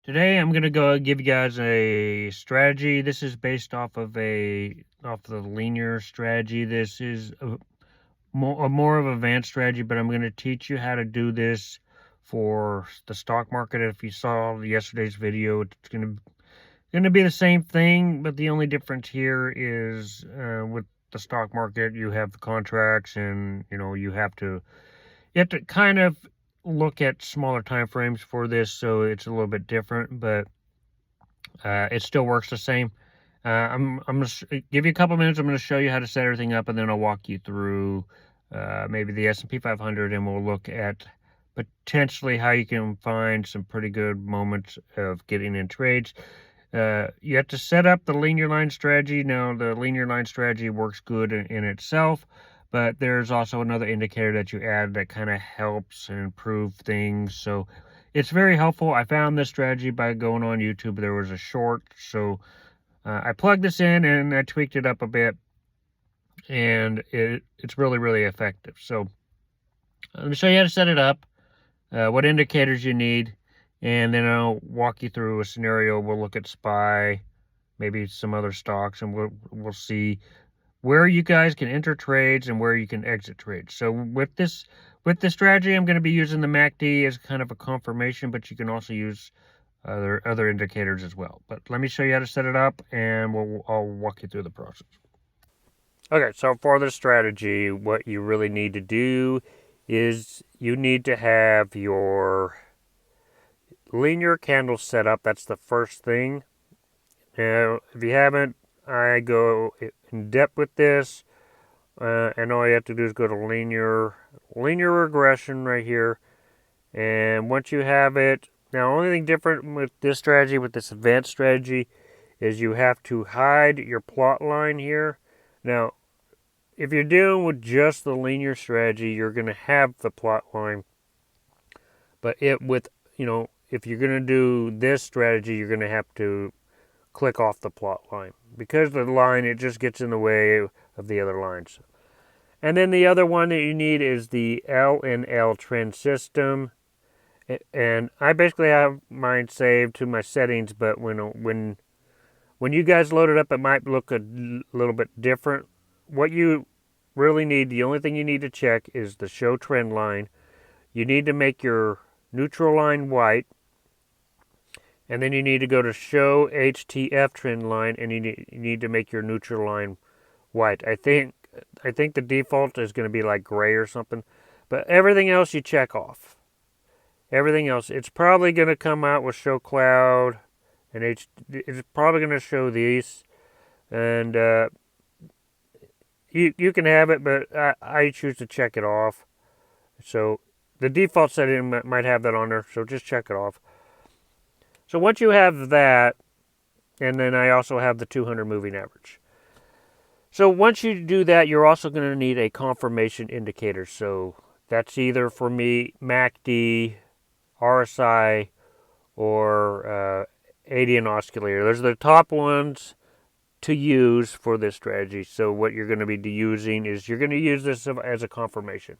Today I'm gonna go give you guys a strategy. This is based off of the linear strategy. This is a more of an advanced strategy, but I'm gonna teach you how to do this for the stock market. If you saw yesterday's video, it's gonna be the same thing, but the only difference here is with the stock market, you have the contracts, and you have to kind of look at smaller time frames for this, so it's a little bit different, but it still works the same. I'm gonna give you a couple minutes. I'm gonna show you how to set everything up, and then I'll walk you through maybe the S&P 500, and we'll look at potentially how you can find some pretty good moments of getting in trades. You have to set up the linear line strategy. Now, the linear line strategy works good in itself, but there's also another indicator that you add that kind of helps and improve things. So it's very helpful. I found this strategy by going on YouTube. There was a short, so I plugged this in and I tweaked it up a bit, and it's really, really effective. So let me show you how to set it up, what indicators you need, and then I'll walk you through a scenario. We'll look at SPY, maybe some other stocks, and we'll see where you guys can enter trades and where you can exit trades. So with this strategy, I'm going to be using the MACD as kind of a confirmation, but you can also use other indicators as well. But let me show you how to set it up, and I'll walk you through the process. Okay, so for this strategy, what you really need to do is you need to have your linear candles set up. That's the first thing. Now, if you haven't, I go in depth with this, and all you have to do is go to linear regression right here. And once you have it, now only thing different with this strategy, with this advanced strategy, is you have to hide your plot line here. Now, if you're dealing with just the linear strategy, you're going to have the plot line, but if you're going to do this strategy, you're going to have to click off the plot line, because the line, it just gets in the way of the other lines. And then the other one that you need is the L trend system, and I basically have mine saved to my settings, but when you guys load it up, it might look a little bit different. What you really need, the only thing you need to check is the show trend line. You need to make your neutral line white, and then you need to go to show HTF trend line, and you need to make your neutral line white. I think the default is going to be like gray or something, but everything else you check off. Everything else, it's probably going to come out with show cloud, and it's probably going to show these, and you can have it, but I choose to check it off. So the default setting might have that on there, so just check it off. So once you have that, and then I also have the 200 moving average. So once you do that, you're also going to need a confirmation indicator. So that's either, for me, MACD, RSI, or AD oscillator. Those are the top ones to use for this strategy. So what you're going to be using is, you're going to use this as a confirmation.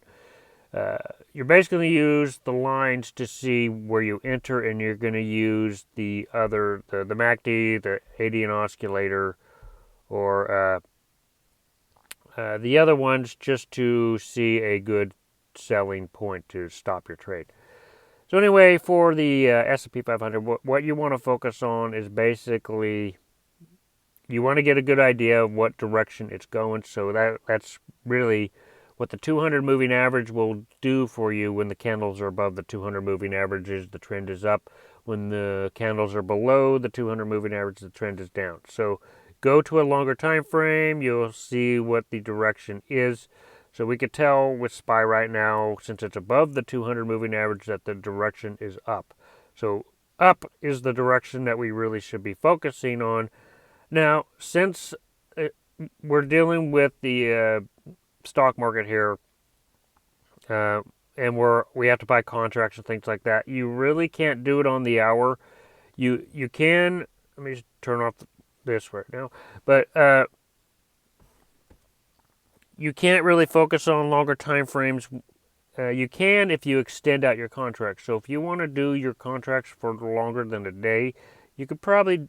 You're basically going to use the lines to see where you enter, and you're going to use the MACD, the AD oscillator, or the other ones just to see a good selling point to stop your trade. So anyway, for the S&P 500, what you want to focus on is basically, you want to get a good idea of what direction it's going. So that's really what the 200 moving average will do for you. When the candles are above the 200 moving averages, the trend is up. When the candles are below the 200 moving average, the trend is down. So go to a longer time frame, you'll see what the direction is. So we could tell with SPY right now, since it's above the 200 moving average, that the direction is up. So up is the direction that we really should be focusing on. Now, since we're dealing with the stock market here, and we have to buy contracts and things like that, you really can't do it on the hour. You can, let me just turn off this right now, but you can't really focus on longer time frames You can if you extend out your contracts. So if you want to do your contracts for longer than a day, you could probably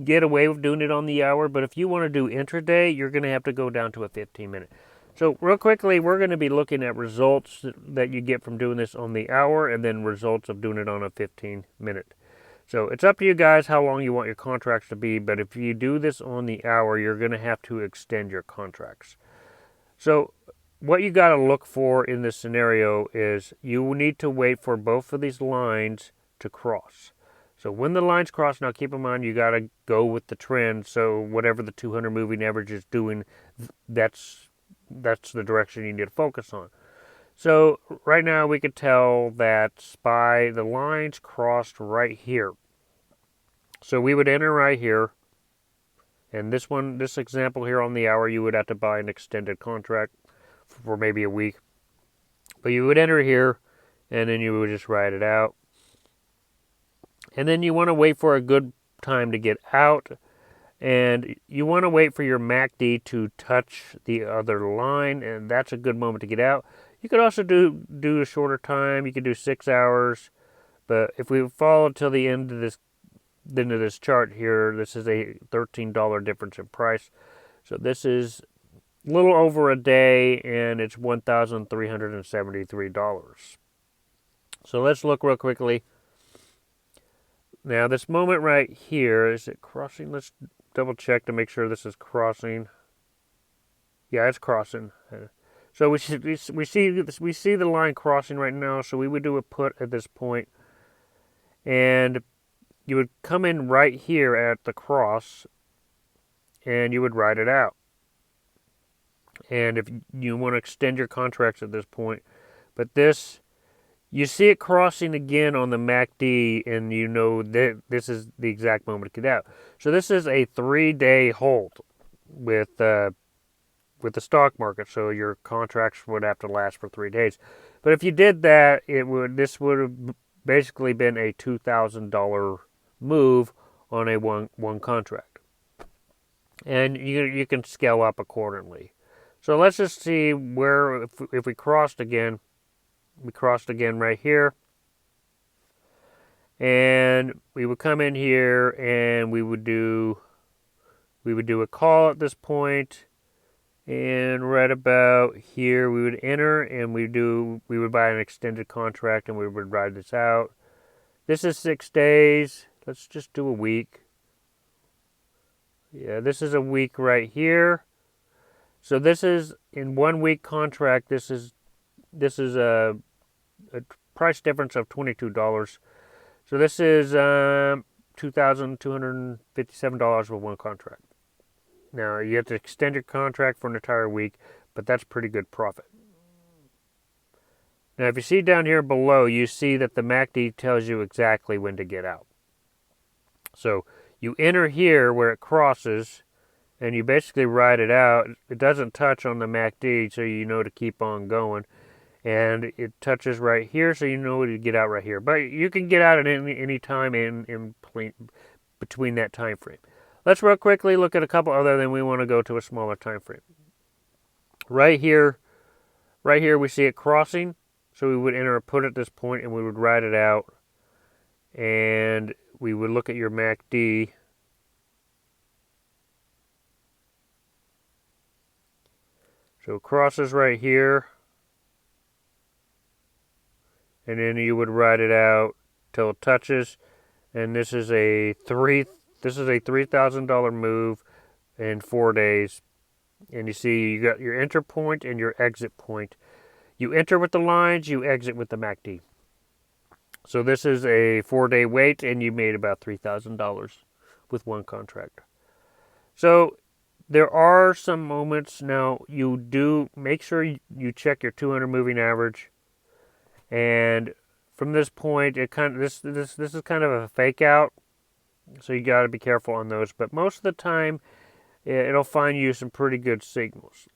get away with doing it on the hour. But if you want to do intraday, you're going to have to go down to a 15-minute. So real quickly, we're going to be looking at results that you get from doing this on the hour, and then results of doing it on a 15-minute. So it's up to you guys how long you want your contracts to be, but if you do this on the hour, you're going to have to extend your contracts. So what you got to look for in this scenario is you need to wait for both of these lines to cross. So when the lines cross, now keep in mind you got to go with the trend. So whatever the 200 moving average is doing, that's the direction you need to focus on. So right now we could tell that SPY, the lines crossed right here. So we would enter right here. And this example here on the hour, you would have to buy an extended contract for maybe a week. But you would enter here, and then you would just ride it out. And then you want to wait for a good time to get out. And you want to wait for your MACD to touch the other line, and that's a good moment to get out. You could also do a shorter time. You could do 6 hours. But if we follow till the end of this chart here, this is a $13 difference in price. So this is a little over a day, and it's $1,373. So let's look real quickly. Now this moment right here, is it crossing? Let's double check to make sure this is crossing. Yeah, it's crossing. So we see the line crossing right now. So we would do a put at this point, and you would come in right here at the cross, and you would ride it out. And if you want to extend your contracts at this point, but this, you see it crossing again on the MACD, and you know that this is the exact moment to get out. So this is a 3-day hold with the stock market. So your contracts would have to last for 3 days. But if you did that, this would have basically been a $2,000 move on a one contract, and you can scale up accordingly. So let's just see where if we crossed again. We crossed again right here, and we would come in here, and we would do a call at this point, and right about here we would enter, and we would buy an extended contract, and we would ride this out. This is 6 days. Let's just do a week. Yeah, this is a week right here. So this is in 1 week contract. This is a price difference of $22. So this is $2,257 for one contract. Now you have to extend your contract for an entire week, but that's pretty good profit. Now if you see down here below, you see that the MACD tells you exactly when to get out. So you enter here where it crosses, and you basically ride it out. It doesn't touch on the MACD, so you know to keep on going. And it touches right here, so you know to get out right here. But you can get out at any time in between that time frame. Let's real quickly look at a couple other, then we want to go to a smaller time frame. Right here we see it crossing, so we would enter a put at this point, and we would ride it out, and we would look at your MACD. So it crosses right here, and then you would ride it out till it touches, and this is a $3,000 move in 4 days. And you see you got your enter point and your exit point. You enter with the lines, you exit with the MACD. So this is a 4-day wait, and you made about $3,000 with one contract. So there are some moments. Now you do make sure you check your 200 moving average, and from this point, it kind of this is kind of a fake out. So you got to be careful on those. But most of the time, it'll find you some pretty good signals.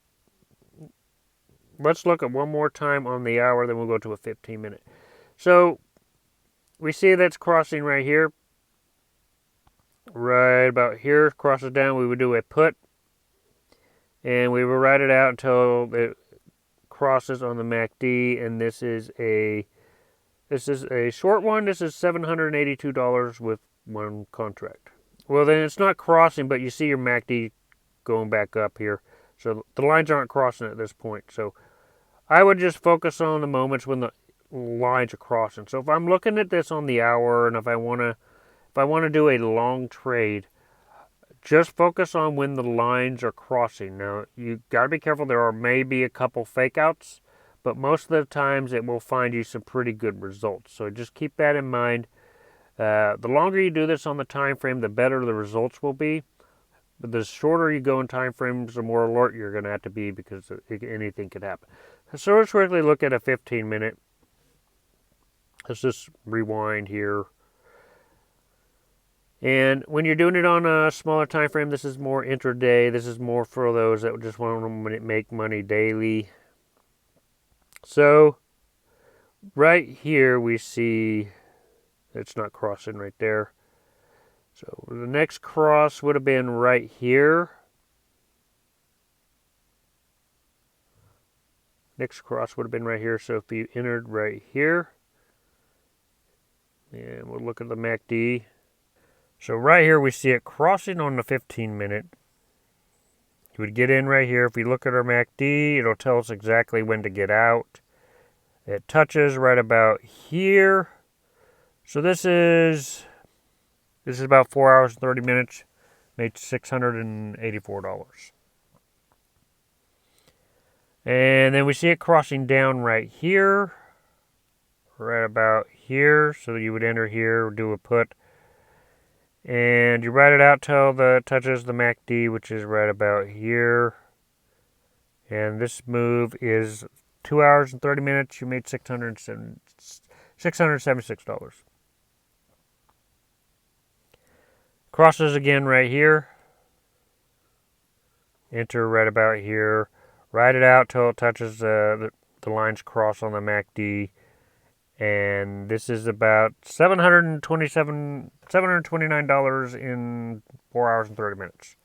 Let's look at one more time on the hour, then we'll go to a 15-minute. So we see that's crossing right here. Right about here, crosses down, we would do a put. And we would ride it out until it crosses on the MACD, and this is a short one. This is $782 with one contract. Well, then it's not crossing, but you see your MACD going back up here. So the lines aren't crossing at this point. So I would just focus on the moments when the lines are crossing. So if I'm looking at this on the hour, and if I want to do a long trade, just focus on when the lines are crossing. Now, you got to be careful. There are maybe a couple fake outs, but most of the times it will find you some pretty good results. So just keep that in mind. The longer you do this on the time frame, the better the results will be. But the shorter you go in time frames, the more alert you're going to have to be, because anything could happen. So let's quickly look at a 15-minute. Let's just rewind here. And when you're doing it on a smaller time frame, this is more intraday. This is more for those that just want to make money daily. So right here we see it's not crossing right there. So the next cross would have been right here. Next cross would have been right here. So if you entered right here, and we'll look at the MACD. So right here we see it crossing on the 15-minute. You would get in right here. If we look at our MACD, it'll tell us exactly when to get out. It touches right about here. So this is about 4 hours and 30 minutes. Made $684. And then we see it crossing down right here. Right about here. So you would enter here, do a put. And you ride it out till it touches the MACD, which is right about here. And this move is 2 hours and 30 minutes. You made $676. Crosses again right here. Enter right about here. Ride it out till it touches the lines cross on the MACD. And this is about $729 in 4 hours and 30 minutes.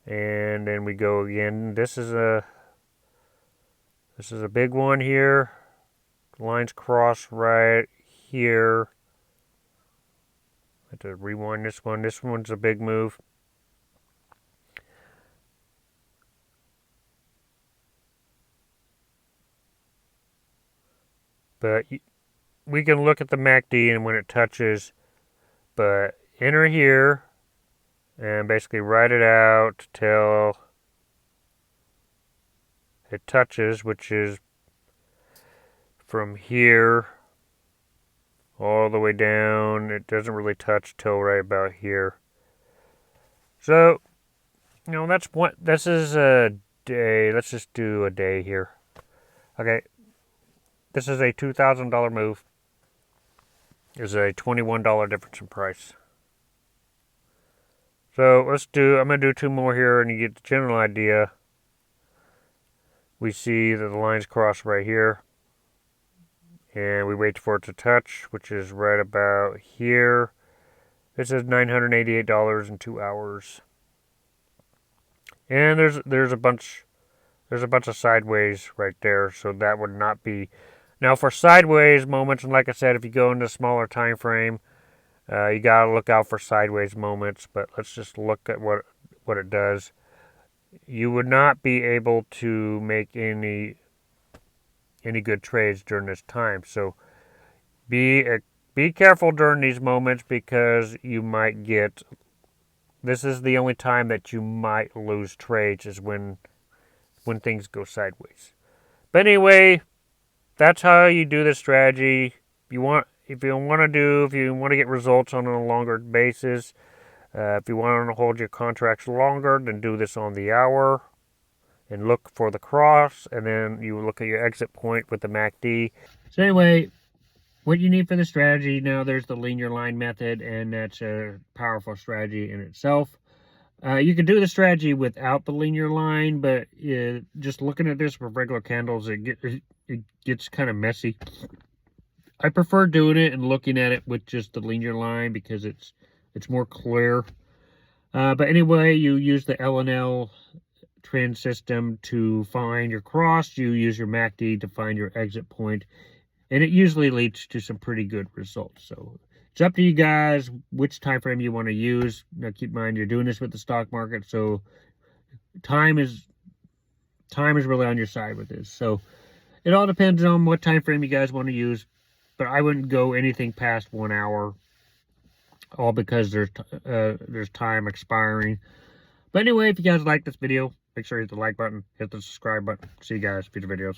And then we go again. This is a big one here. The lines cross right here. I have to rewind this one. This one's a big move. But we can look at the MACD and when it touches, but enter here and basically ride it out till it touches, which is from here all the way down. It doesn't really touch till right about here. So, that's what, this is a day. Let's just do a day here. Okay. This is a $2,000 move. There's a $21 difference in price. So I'm going to do two more here and you get the general idea. We see that the lines cross right here. And we wait for it to touch, which is right about here. This is $988 in 2 hours. And there's a bunch of sideways right there, so that would not be. Now for sideways moments, and like I said, if you go into a smaller time frame, you gotta look out for sideways moments. But let's just look at what it does. You would not be able to make any good trades during this time. So be careful during these moments, because you might get. This is the only time that you might lose trades, is when things go sideways. But anyway, that's how you do this strategy. If you want to get results on a longer basis, if you want to hold your contracts longer, then do this on the hour and look for the cross, and then you look at your exit point with the MACD. So anyway, what you need for the strategy, now there's the linear line method, and that's a powerful strategy in itself. You can do the strategy without the linear line, but just looking at this with regular candles, it gets kind of messy. I prefer doing it and looking at it with just the linear line, because it's more clear. But anyway, you use the L and L trend system to find your cross. You use your MACD to find your exit point, and it usually leads to some pretty good results. So it's up to you guys which time frame you want to use. Now keep in mind, you're doing this with the stock market, so time is really on your side with this. So it all depends on what time frame you guys want to use, but I wouldn't go anything past 1 hour, all because there's time expiring. But anyway, if you guys like this video, make sure you hit the like button, hit the subscribe button. See you guys in future videos.